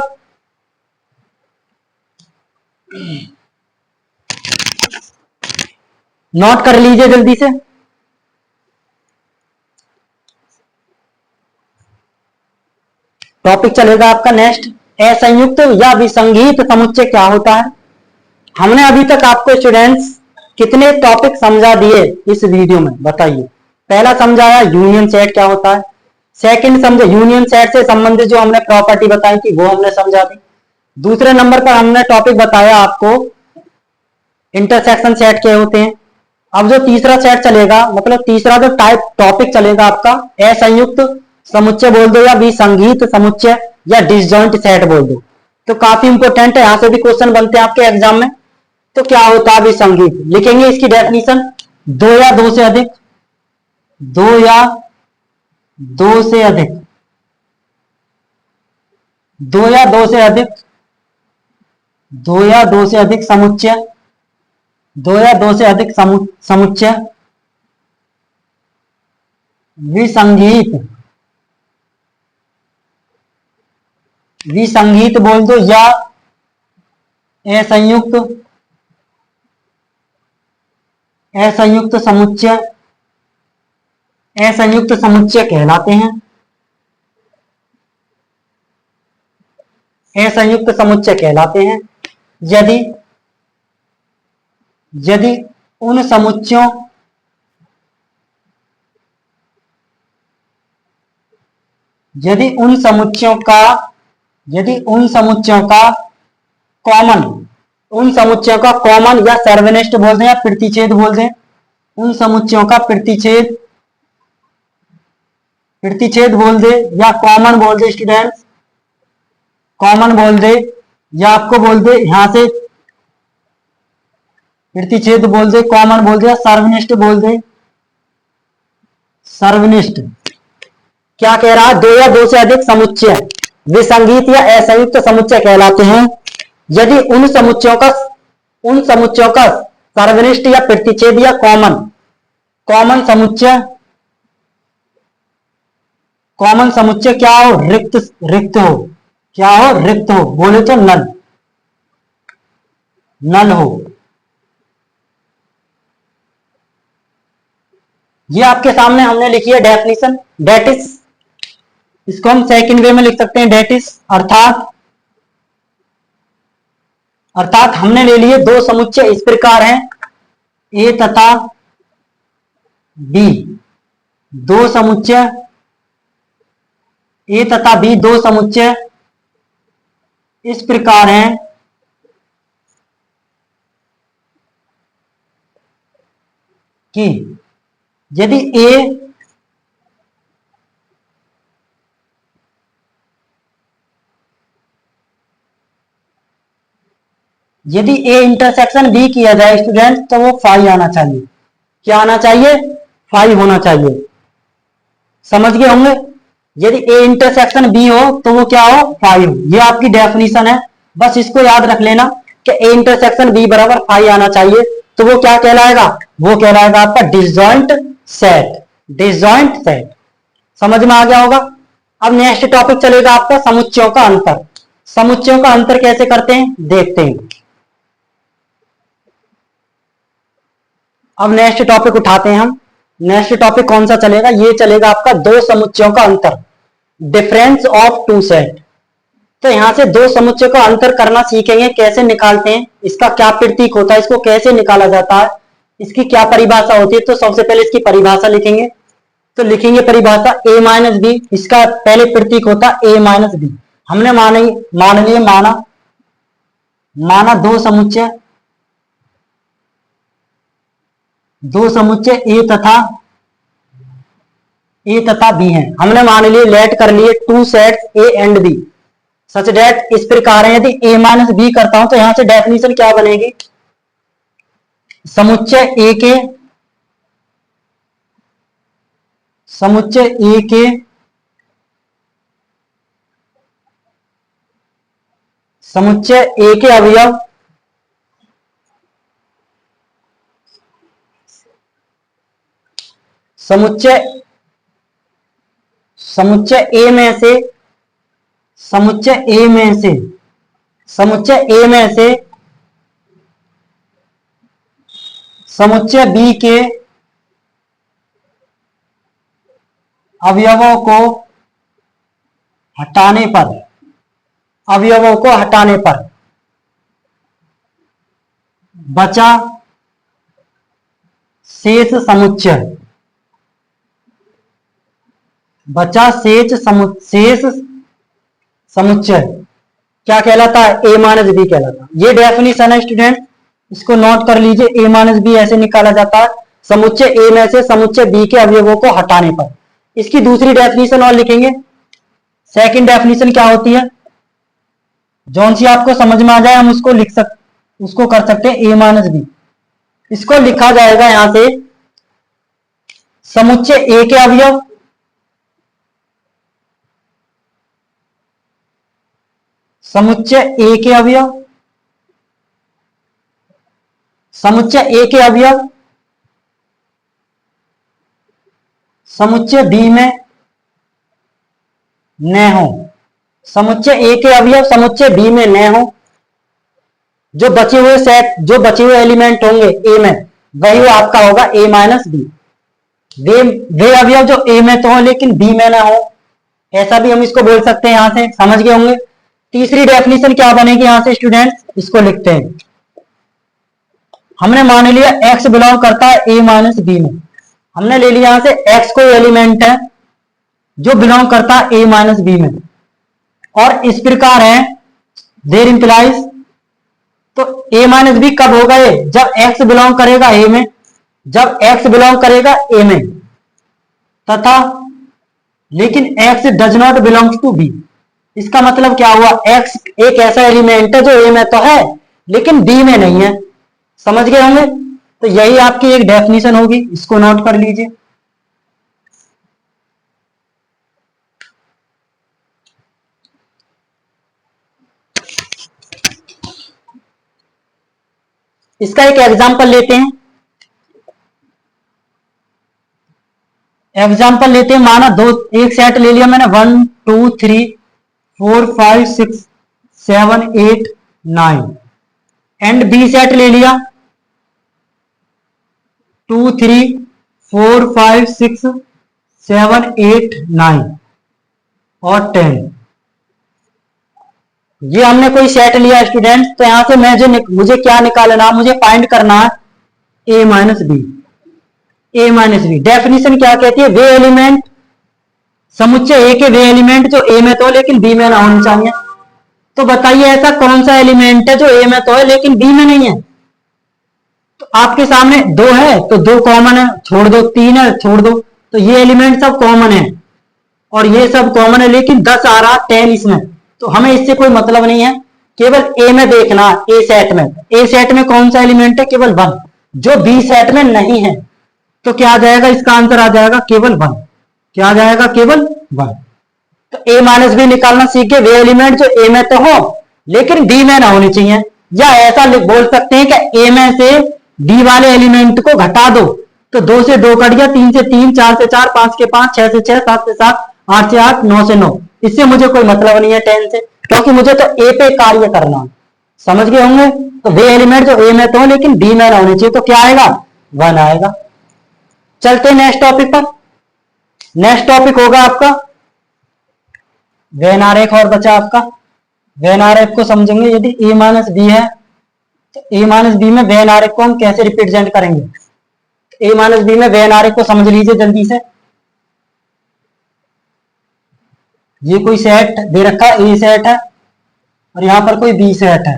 नोट कर लीजिए जल्दी से। टॉपिक चलेगा आपका नेक्स्ट, असंयुक्त या विसंगीत समुच्चय क्या होता है। हमने अभी तक आपको स्टूडेंट्स कितने टॉपिक समझा दिए इस वीडियो में बताइए। पहला समझाया यूनियन सेट क्या होता है, सेकंड समझे यूनियन सेट से संबंधित जो हमने प्रॉपर्टी बताई थी वो हमने समझा दी। दूसरे नंबर पर हमने टॉपिक बताया आपको इंटरसेक्शन सेट क्या होते हैं। अब जो तीसरा सेट चलेगा, मतलब तीसरा जो टाइप टॉपिक चलेगा आपका असंयुक्त समुच्चय बोल दो या विसंगीत समुच्चय या डिसजॉइंट सेट बोल दो। तो काफी इंपोर्टेंट है, यहां से भी क्वेश्चन बनते हैं आपके एग्जाम में। तो क्या होता है विसंगीत, लिखेंगे इसकी डेफिनेशन, 2 या 2 से अधिक, 2 या 2 से अधिक, 2 या 2 से अधिक, 2 या 2 से अधिक समुच्चय दो या दो से अधिक समुच्चय विसंगीत, विसंगीत बोल दो, या असंयुक्त, असंयुक्त समुच्चय, असंयुक्त समुच्चय कहलाते हैं, असंयुक्त समुच्चय कहलाते हैं। यदि यदि उन समुच्चयों यदि उन समुच्चयों का यदि उन समुच्चयों का कॉमन उन समुच्चयों का कॉमन या सर्वनिष्ठ बोल दें या प्रतिच्छेद बोल दें, उन समुच्चयों का प्रतिच्छेद प्रतिच्छेद बोल दे या कॉमन बोल दे स्टूडेंट्स, कॉमन बोल दे, या आपको बोल दे यहां से प्रतिच्छेद बोल दे, कॉमन बोल दे, या सर्वनिष्ठ बोल दे, सर्वनिष्ठ। क्या कह रहा है? दो या दो से अधिक समुच्चय विसंगीत या असंयुक्त समुच्चय कहलाते हैं यदि उन समुच्चयों का सर्वनिष्ठ या प्रतिच्छेद या कॉमन कॉमन समुच्चय कॉमन समुच्चय क्या हो? रिक्त रिक्त हो। क्या हो? रिक्त हो। बोले तो नल, नल हो। ये आपके सामने हमने लिखी है डेफिनेशन, डेट इज, इसको हम सेकंड वे में लिख सकते हैं, डेट इज अर्थात अर्थात हमने ले लिए दो समुच्चय इस प्रकार हैं, ए तथा बी। दो समुच्चय ए तथा बी, दो समुच्चय इस प्रकार हैं कि यदि ए यदि ए इंटरसेक्शन बी किया जाए स्टूडेंट, तो वो फाई आना चाहिए। क्या आना चाहिए? फाई होना चाहिए। समझ गए होंगे? यदि ए इंटरसेक्शन बी हो तो वो क्या हो? फाई हो। ये आपकी डेफिनेशन है, बस इसको याद रख लेना कि ए इंटरसेक्शन बी बराबर फाई आना चाहिए। तो वो क्या कहलाएगा? वो कहलाएगा आपका डिसजॉइंट सेट, डिसजॉइंट सेट। समझ में आ गया होगा? अब नेक्स्ट टॉपिक चलेगा आपका समुच्चयों का अंतर। समुच्चयों का अंतर कैसे करते हैं देखते हैं। अब नेक्स्ट टॉपिक उठाते हैं हम। नेक्स्ट टॉपिक कौन सा चलेगा? ये चलेगा आपका दो समुच्चयों का अंतर, डिफरेंस ऑफ टू सेट। तो यहां से दो समुच्चयों का अंतर करना सीखेंगे, कैसे निकालते हैं, इसका क्या प्रतीक होता है, इसको कैसे निकाला जाता है, इसकी क्या परिभाषा होती है। तो सबसे पहले इसकी परिभाषा लिखेंगे। तो लिखेंगे परिभाषा a माइनस बी, इसका पहले प्रतीक होता है a माइनस बी। हमने मान लिए माना दो समुच्चय ए तथा बी हैं। हमने मान लिए, लेट कर लिए two sets A and B such that इस प्रकार है। यदि a माइनस बी करता हूं तो यहां से डेफिनेशन क्या बनेगी? समुच्चय ए के समुच्चय ए के समुच्चय ए के अवयव समुच्चय समुच्चय ए में से समुच्चय ए में से समुच्चय ए में से समुच्चय बी के अवयवों को हटाने पर अवयवों को हटाने पर बचा शेष समुच्चय बचा शेष समुच्चय क्या कहलाता है? ए माइनस बी कहलाता है। ये डेफिनेशन है स्टूडेंट, इसको नोट कर लीजिए। ए माइनस बी ऐसे निकाला जाता है, समुच्चय ए में से समुच्चय बी के अवयवों को हटाने पर। इसकी दूसरी डेफिनेशन और लिखेंगे। सेकंड डेफिनेशन क्या होती है? जौन सी आपको समझ में आ जाए हम उसको कर सकते हैं ए माइनस बी। इसको लिखा जाएगा यहां से समुच्चय ए के अवयव समुच्चय ए के अवयव समुच्चय ए के अवयव समुच्चय बी में न हो, समुच्चय ए के अवयव समुच्चय बी में न हो, जो बचे हुए सेट, जो बचे हुए एलिमेंट होंगे ए में, वही वो आपका होगा ए माइनस बी। वे अवयव जो ए में तो हो लेकिन बी में ना हो, ऐसा भी हम इसको बोल सकते हैं। यहां से समझ गए होंगे। तीसरी डेफिनेशन क्या बनेगी यहां से स्टूडेंट्स, इसको लिखते हैं। हमने मान लिया x बिलोंग करता है a माइनस बी में, हमने ले लिया यहां से x कोई एलिमेंट है जो बिलोंग करता है a माइनस बी में, और इस प्रकार है देयर इंप्लाइज, तो a माइनस बी कब होगा ये, जब x बिलोंग करेगा a में, जब x बिलोंग करेगा a में, तथा लेकिन x does not belongs to b। इसका मतलब क्या हुआ, x एक ऐसा एलिमेंट है जो a में तो है लेकिन b में नहीं है। समझ गए होंगे। तो यही आपकी एक डेफिनेशन होगी, इसको नोट कर लीजिए। इसका एक एग्जांपल लेते हैं। एग्जांपल लेते हैं, माना दो, एक सेट ले लिया मैंने 1 2 3 4 5 6 7 8 9, एंड बी सेट ले लिया 2 3 4 5 6 7 8 9 और 10। ये हमने कोई सेट लिया स्टूडेंट्स, तो यहां से मैं जो मुझे क्या निकालना, मुझे फाइंड करना है a minus B. A minus B definition क्या कहती है, वे एलिमेंट समुच्चय ए के वे एलिमेंट जो ए में तो लेकिन बी में ना होने चाहिए। तो बताइए ऐसा कौन सा एलिमेंट है जो ए में तो है लेकिन बी में नहीं है। तो आपके सामने दो है तो दो कॉमन है, छोड़ दो, तीन है छोड़ दो, तो ये एलिमेंट सब कॉमन है और ये सब कॉमन है, लेकिन 10 आ रहा 10 इसमें, तो हमें इससे कोई मतलब नहीं है। केवल ए में देखना, ए सेट में, ए सेट में कौन सा एलिमेंट है, केवल 1, जो बी सेट में नहीं है। तो क्या आ जाएगा, इसका आंसर आ जाएगा केवल 1। क्या आ जाएगा, केवल 1। तो ए माइनस बी निकालना सीख गए, वे एलिमेंट जो ए में तो हो लेकिन बी में ना होनी चाहिए। या ऐसा बोल सकते हैं कि ए में से डी वाले एलिमेंट को घटा दो, तो 2 से 2 कट गया, 3 से 3, 4 से 4, 5 के 5, 6 से 6, 7 से 7, 8 से 8, 9 से 9। इससे मुझे कोई मतलब नहीं है 10 से, क्योंकि मुझे तो ए पे कार्य करना है। समझ गए होंगे। तो वे एलिमेंट जो ए में तो लेकिन बी में ना होने चाहिए, तो क्या आएगा, 1 आएगा। चलते हैं नेक्स्ट टॉपिक पर। नेक्स्ट टॉपिक होगा आपका वेन आरेख, और बचा आपका वेन आरेख को समझेंगे। यदि ए माइनस बी है तो ए माइनस बी में वेन आरेख को हम कैसे रिप्रेजेंट करेंगे। ए माइनस बी में वेन आरेख को समझ लीजिए जल्दी से। ये कोई सेट दे रखा है, ए सेट है, और यहां पर कोई बी सेट है,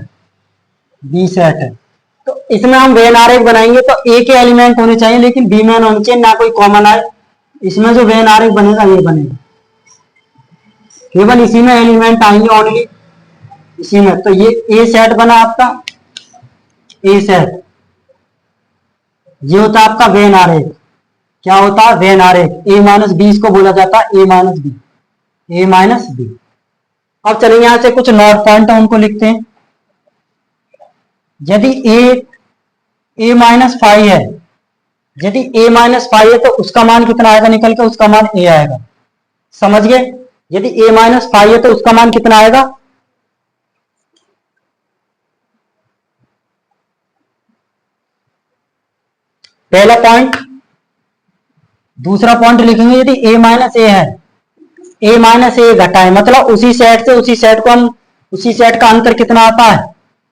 बी सेट है। तो इसमें हम वेन आरेख बनाएंगे तो ए के एलिमेंट होने चाहिए लेकिन बी में ना होने चाहिए, ना कोई कॉमन आए। इसमें जो वेन आरेख बनेगा ये बनेगा, केवल इसी में एलिमेंट आएंगे ओनली, इसी में। तो ये ए सेट बना आपका, ए सेट, ये होता है आपका वेन आरेख। क्या होता है, वेन आरेख। ए माइनस बी इसको बोला जाता है, A minus B, A minus B. अब चलिए यहां से कुछ नोट पॉइंट है उनको लिखते हैं। यदि ए माइनस 5 है, यदि ए माइनस 5 है तो उसका मान कितना आएगा निकल के, उसका मान ए आएगा। समझ गए। यदि ए माइनस 5 है तो उसका मान कितना आएगा, पहला पॉइंट। दूसरा पॉइंट लिखेंगे, यदि ए माइनस ए है, ए माइनस ए घटाए मतलब उसी सेट से उसी सेट को हम, उसी सेट का अंतर कितना आता है,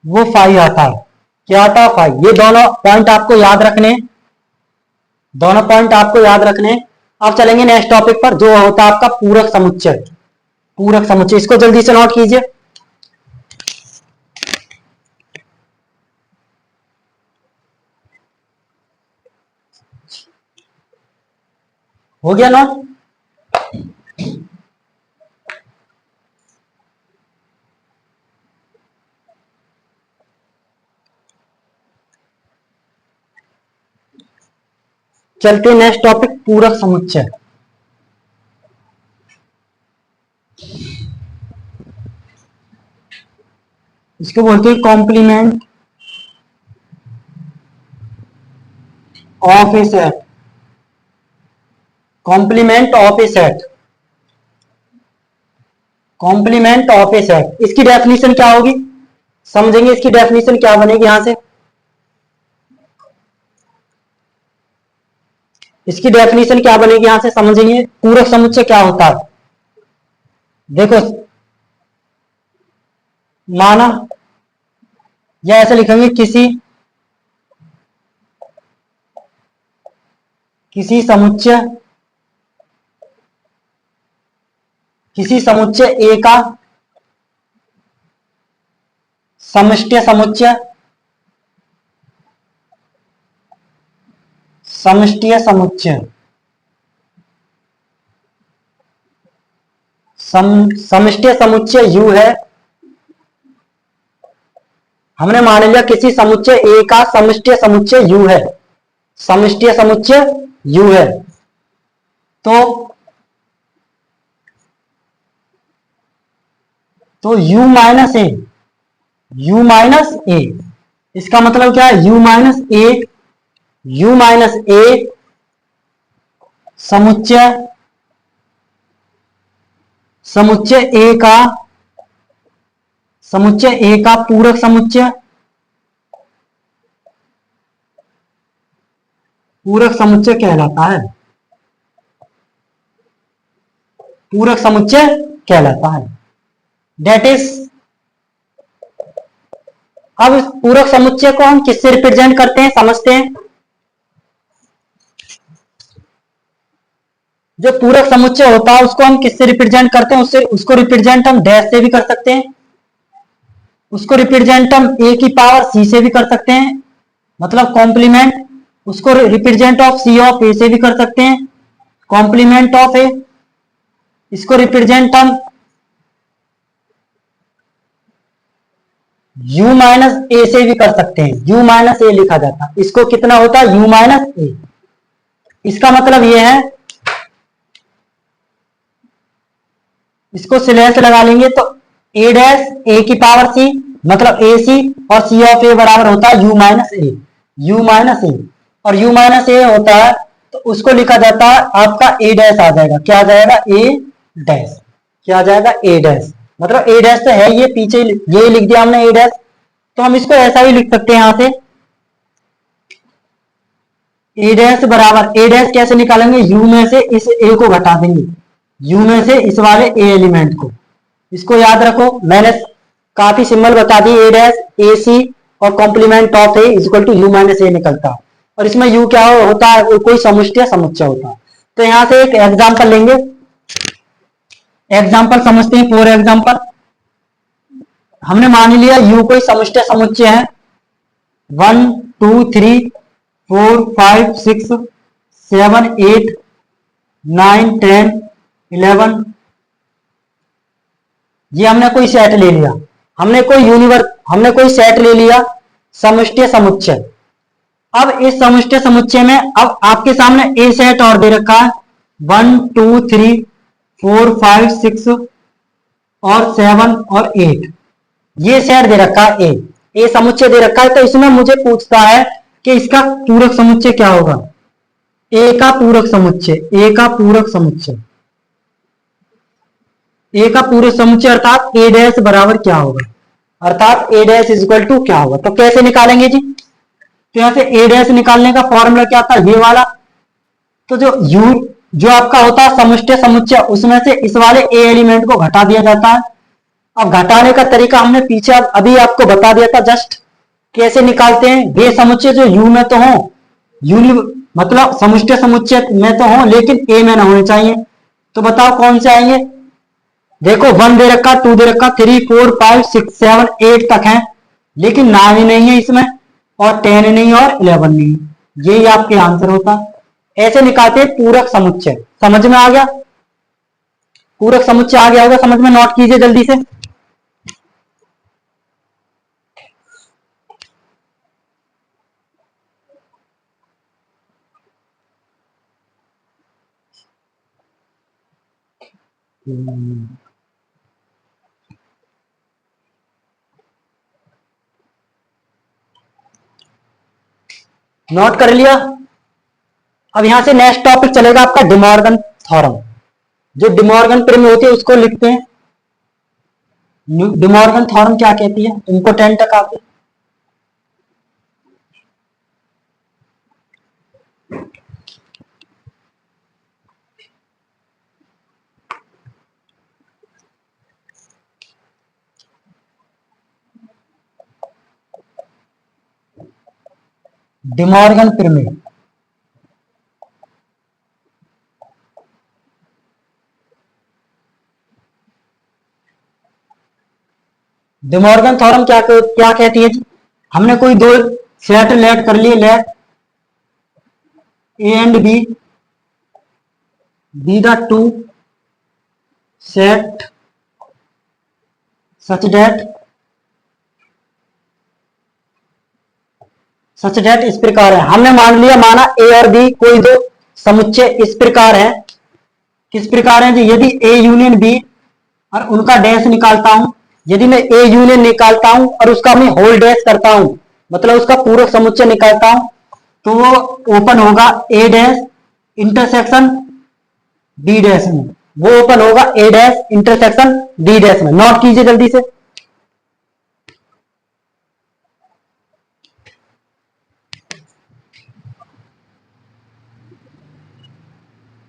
वो 5 आता है। क्या आता है, 5। ये दोनों पॉइंट आपको याद रखने, दोनों पॉइंट आपको याद रखने। अब चलेंगे नेक्स्ट टॉपिक पर, जो होता है आपका पूरक समुच्चय। पूरक समुच्चय, इसको जल्दी से नोट कीजिए। हो गया नोट। चलते नेक्स्ट टॉपिक, पूरक समुच्चय। इसको बोलते हैं complement of a set, complement of a set, complement of a set, इसकी डेफिनेशन क्या होगी, समझेंगे इसकी डेफिनेशन क्या बनेगी यहां से। इसकी डेफिनेशन क्या बनेगी यहां से समझेंगे। पूरक समुच्चय क्या होता है, देखो माना, या ऐसे लिखेंगे किसी समुच्चय, किसी समुच्चय ए का समष्टि समुच्चय, समष्टि समुच्चय, समष्टि समुच्चय यू है। हमने मान लिया किसी समुच्चय ए का समष्टि समुच्चय यू है, समष्टि समुच्चय यू है, तो u माइनस ए, u माइनस ए, इसका मतलब क्या है, u माइनस ए, u माइनस ए समुच्चय, समुच्चय ए का, समुच्चय ए का पूरक समुच्चय, पूरक समुच्चय कहलाता है, पूरक समुच्चय कहलाता है। डेट इज, अब इस पूरक समुच्चय को हम किससे रिप्रेजेंट करते हैं समझते हैं। जो पूरक समुच्चय होता है उसको हम किससे रिप्रेजेंट करते हैं, उससे, उसको रिप्रेजेंट हम डैश से भी कर सकते हैं, उसको रिप्रेजेंट हम ए की पावर सी से भी कर सकते हैं, मतलब कॉम्प्लीमेंट, उसको रिप्रेजेंट ऑफ सी ऑफ ए से भी कर सकते हैं, कॉम्प्लीमेंट ऑफ ए, इसको रिप्रेजेंट हम u माइनस ए से भी कर सकते हैं, u माइनस ए लिखा जाता है, इसको कितना होता है u माइनस ए। इसका मतलब यह है, इसको स्लैश लगा लेंगे तो ए डैश ए की पावर सी, मतलब ए सी, और सी ऑफ ए बराबर होता है u माइनस ए, u माइनस ए, और u माइनस ए होता है तो उसको लिखा जाता है आपका ए डैश आ जाएगा, क्या आ जाएगा ए डैश, क्या आ जाएगा ए डैश, मतलब ए डैश तो है ये पीछे ये लिख दिया हमने ए डैश, तो हम इसको ऐसा भी लिख सकते हैं यहां से ए डैश बराबर, ए डैश कैसे निकालेंगे, यू में से इस ए को घटा देंगे, यू में से इस वाले ए एलिमेंट को, इसको याद रखो, मैंने काफी सिंबल बता दी, ए डैश ए सी और complement of A equal to U minus A निकलता है, और इसमें यू क्या होता है, कोई समष्टि समुच्चय होता है। तो यहां से एक एग्जाम्पल लेंगे, एग्जाम्पल समझते हैं, फॉर एग्जाम्पल हमने मान लिया यू कोई समष्टि समुच्चय है, 1 2 3 4 5 6 7 8 9 10 11, ये हमने कोई सेट ले लिया, हमने कोई यूनिवर्स, हमने कोई सेट ले लिया समष्टि समुच्चय। अब इस समष्टि समुच्चय में अब आपके सामने ए सेट और दे रखा है, 1 2 3 4 5 6 और 7 और 8, ये सेट दे रखा है ए समुच्चय दे रखा है, तो इसमें मुझे पूछता है कि इसका पूरक समुच्चय क्या होगा, ए का पूरक समुच्चय, ए का पूरक समुच्चय, ए का पूरक समुच्चय अर्थात ए डैश बराबर क्या होगा, अर्थात ए डैश इज इक्वल टू क्या होगा, तो कैसे निकालेंगे जी, तो यहां से ए डैश निकालने का फॉर्मूला क्या था, ये वाला, तो जो यू, जो आपका होता है समष्टि समुच्चय, उसमें से इस वाले ए एलिमेंट को घटा दिया जाता है। अब घटाने का तरीका हमने पीछे अभी आपको बता दिया था जस्ट, कैसे निकालते हैं, वे समुच्चय जो यू में तो हो, यूनि मतलब समुच्चय समुच्चय में तो हो लेकिन ए में ना होने चाहिए, तो बताओ कौन से आएंगे, देखो 1 दे रखा, 2 दे रखा, 3 4 5 6 7 8 तक है, लेकिन 9 नहीं है इसमें, और 10 नहीं और 11 नहीं, यही आपके आंसर होता। ऐसे निकालते हैं पूरक समुच्चय, समझ में आ गया, पूरक समुच्चय आ गया होगा समझ में, नोट कीजिए जल्दी से। नोट कर लिया, अब यहां से नेक्स्ट टॉपिक चलेगा आपका डिमॉर्गन थ्योरम। जो डिमॉर्गन प्रमेय होती है उसको लिखते हैं। डिमॉर्गन थ्योरम क्या कहती है, इंपोर्टेंट है काफी। डिमॉर्गन प्रमेय डिमॉर्गन थ्योरम क्या कहती है जी। हमने कोई दो सेट लेट कर लिए, let A and B the two set such that इस प्रकार है। हमने माना ए और बी कोई दो समुच्चय इस प्रकार है। किस प्रकार है जी, यदि ए यूनियन बी और उनका डैश निकालता हूं, यदि मैं ए यूनियन निकालता हूं और उसका मैं होल डैश करता हूं, मतलब उसका पूरक समुच्चय निकालता हूं, तो वो ओपन होगा A dash intersection B dash में, वो ओपन होगा A dash intersection D dash में। नोट कीजिए जल्दी से।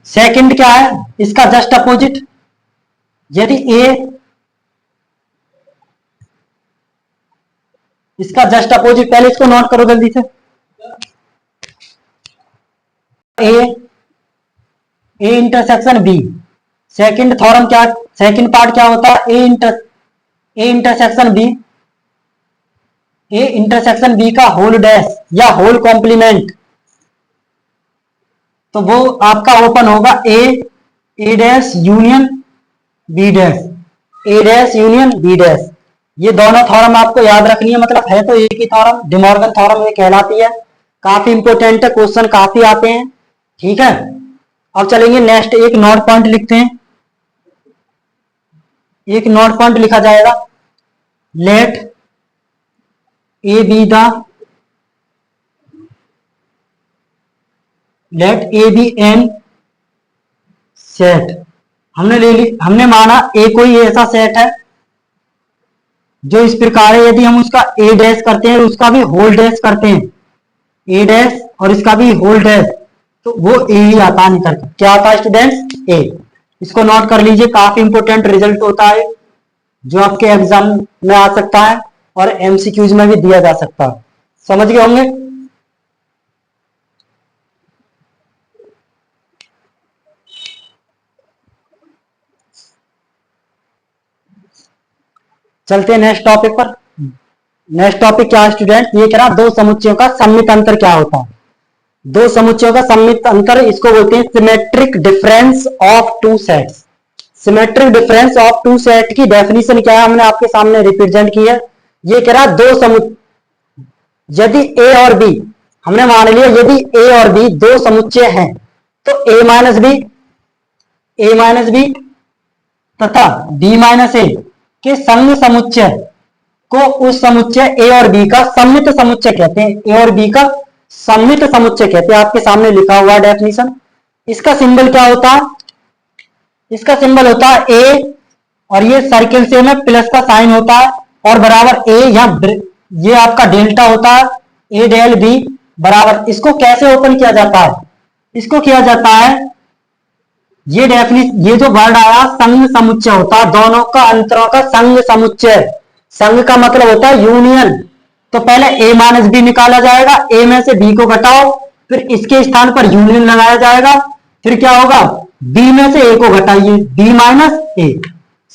सेकंड क्या है, इसका जस्ट अपोजिट। यदि ए, इसका जस्ट अपोजिट, पहले इसको नोट करो जल्दी से। A intersection B, second theorem क्या, सेकंड पार्ट क्या होता है, A intersection B, A intersection B का होल डैश या होल कॉम्प्लीमेंट, तो वो आपका ओपन होगा A dash union B dash, A dash union B dash. ये दोनों थ्योरम आपको याद रखनी है, मतलब है तो एक ही थ्योरम, डिमॉर्गन थ्योरम ये कहलाती है। काफी इंपोर्टेंट है, क्वेश्चन काफी आते हैं, ठीक है। अब चलेंगे नेक्स्ट, एक नोट पॉइंट लिखते हैं। एक नोट पॉइंट लिखा जाएगा, let A be an set. हमने माना ए कोई ऐसा सेट है जो इस प्रकार है। यदि हम उसका ए डैश करते हैं और उसका भी होल डैश करते हैं, ए डैश और इसका भी होल डैश, तो वो ए ही आता है निकल। क्या आता है स्टूडेंट्स, ए। इसको नोट कर लीजिए, काफी इंपोर्टेंट रिजल्ट होता है जो आपके एग्जाम में आ सकता है और एमसीक्यूज में भी दिया जा सकता है। समझ गए होंगे। चलते हैं नेक्स्ट टॉपिक पर। नेक्स्ट टॉपिक क्या है स्टूडेंट, ये कह रहा दो समुच्चयों का सम्मित अंतर क्या होता है। दो समुच्चयों का सम्मित अंतर, इसको बोलते हैं symmetric difference of two sets. Symmetric difference of two set की डेफिनेशन क्या है, हमने आपके सामने रिप्रेजेंट की है। ये कह रहा दो समुच्चय, यदि ए और बी, हमने मान लिया यदि ए और बी दो समुच्चय हैं, तो ए माइनस बी तथा बी माइनस ए के संग समुच्चय को उस समुच्चय ए और बी का सम्मित समुच्चय कहते हैं। ए और बी का सम्मित समुच्चय कहते हैं, आपके सामने लिखा हुआ डेफिनेशन। इसका सिंबल क्या होता है, इसका सिंबल होता है ए, और ये सर्किल से में प्लस का साइन होता है, और बराबर ए, यहाँ ये आपका डेल्टा होता है, ए डेल बी बराबर। इसको कैसे ओपन किया जाता है, इसको किया जाता है, ये डेफिनेशन, ये जो वर्ड आया संग समुच्चय होता है, दोनों का अंतरों का संग समुच्चय। संग का मतलब होता है यूनियन। तो पहले ए माइनस बी निकाला जाएगा, ए में से बी को घटाओ, फिर इसके स्थान पर यूनियन लगाया जाएगा, फिर क्या होगा, बी में से ए को घटाइए, बी माइनस ए।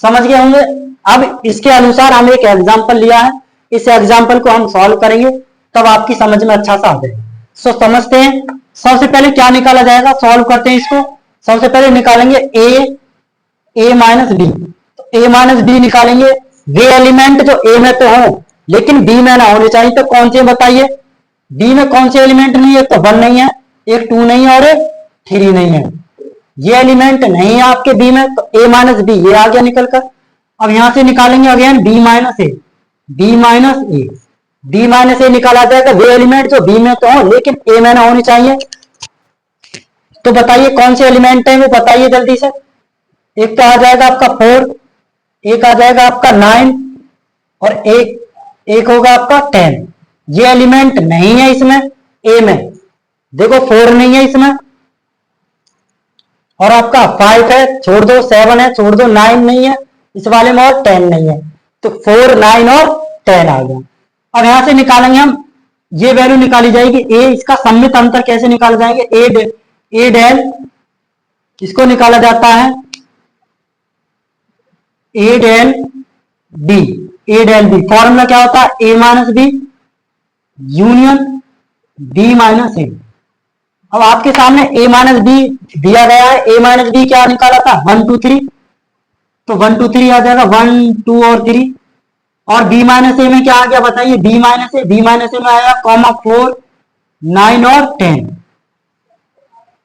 समझ गए होंगे। अब इसके अनुसार हम एक एग्जाम्पल लिया है, इस एग्जाम्पल को हम सॉल्व करेंगे, तब आपकी समझ में अच्छा सा आ जाएगा। सो समझते हैं, सबसे पहले क्या निकाला जाएगा, सॉल्व करते हैं इसको। सबसे पहले निकालेंगे ए माइनस बी, तो ए माइनस बी निकालेंगे। वे एलिमेंट जो ए में तो हो लेकिन बी में ना होने चाहिए, तो कौन से बताइए, बी में कौन से एलिमेंट नहीं है, तो 1 नहीं है, एक 2 नहीं है और एक 3 नहीं है। ये एलिमेंट नहीं है आपके बी में, तो ए माइनस बी ये आ गया निकल कर। अब यहां से निकालेंगे अगेन बी माइनस ए, बी माइनस ए निकाला जाएगा। वे एलिमेंट जो बी में तो हो लेकिन ए में ना होनी चाहिए, तो बताइए कौन से एलिमेंट है वो, बताइए जल्दी से। एक तो आ जाएगा आपका 4, एक आ जाएगा आपका 9 और एक होगा आपका 10। ये एलिमेंट नहीं है इसमें ए में, देखो 4 नहीं है इसमें, और आपका 5 है छोड़ दो, 7 है छोड़ दो, 9 नहीं है इस वाले में, और 10 नहीं है। तो 4, 9 और 10 आ गया। अब यहां से निकालेंगे हम, ये वैल्यू निकाली जाएगी ए, इसका सम्मित अंतर कैसे निकाले जाएंगे, ए डेल, इसको निकाला जाता है A del B. A del B formula क्या होता है, A minus B union B minus A. अब आपके सामने ए माइनस बी दिया गया है, ए माइनस बी क्या निकाला था 1 2 3, तो 1 2 3 आ जाएगा 1 2 और 3। और बी माइनस ए में क्या आ गया बताइए, बी माइनस ए, बी माइनस ए में आया कॉमा 4 9 और 10,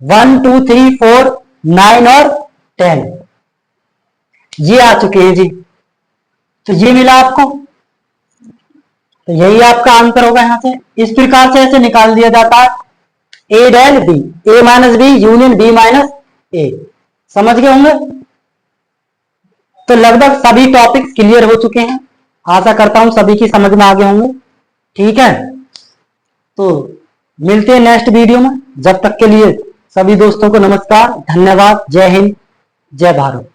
1 2 3 4 9 और 10 ये आ चुके हैं जी। तो ये मिला आपको, तो यही आपका आंसर होगा। यहां से इस प्रकार से ऐसे निकाल दिया जाता है A del B, A minus B union B minus A. समझ गए होंगे। तो लगभग सभी टॉपिक्स क्लियर हो चुके हैं, आशा करता हूं सभी की समझ में आ गए होंगे। ठीक है, तो मिलते हैं नेक्स्ट वीडियो में। जब तक के लिए सभी दोस्तों को नमस्कार, धन्यवाद, जय हिंद, जय भारत।